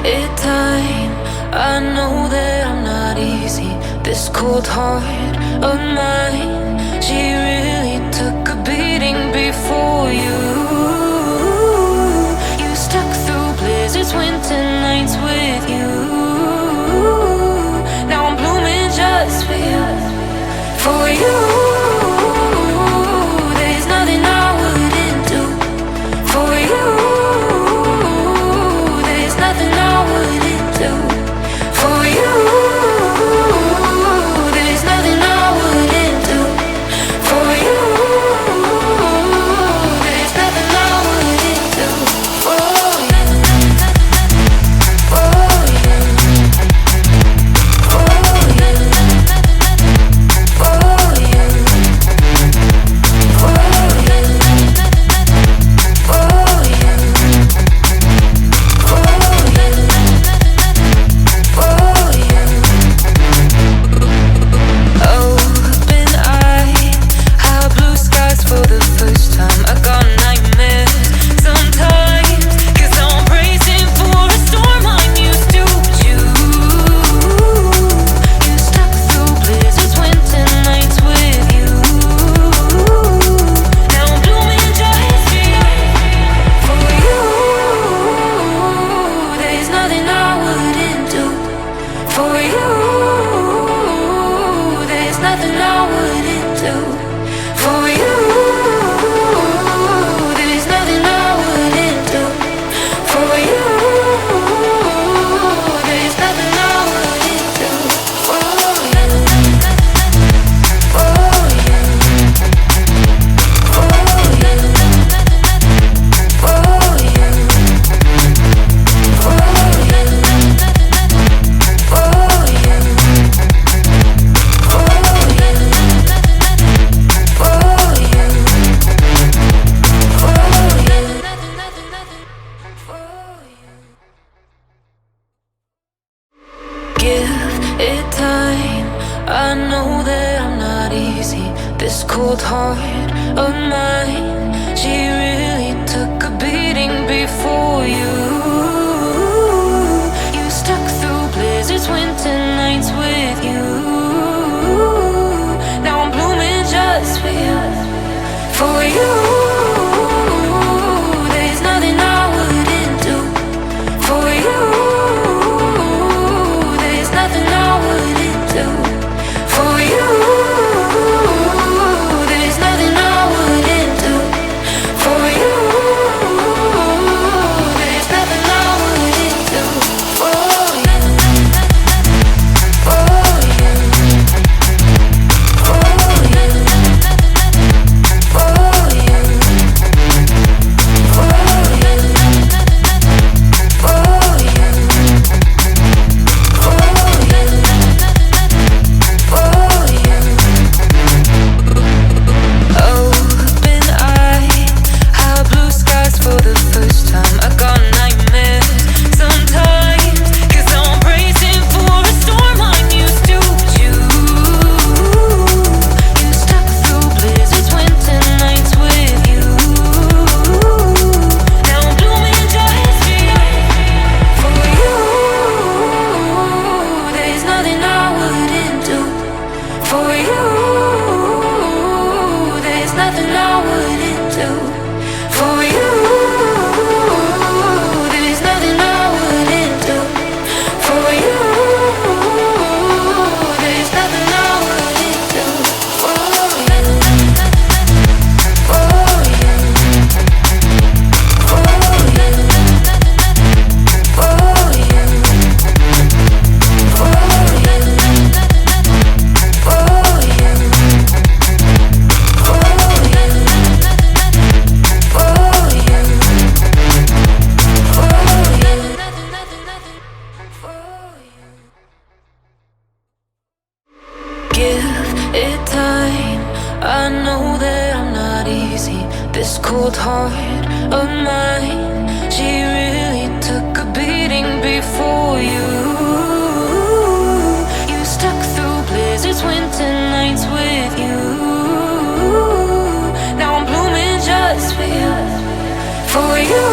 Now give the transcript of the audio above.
it time. I know that I'm not easy. This cold heart of mine, she really took a beating before you. You stuck through blizzards, winter nights with you. Now I'm blooming just for you, for you. There's nothing I wouldn't do for you. There's nothing I wouldn't do for you. There's nothing I wouldn't do for you. There's nothing I wouldn't do for you. For you. For you. For you. For you. For you.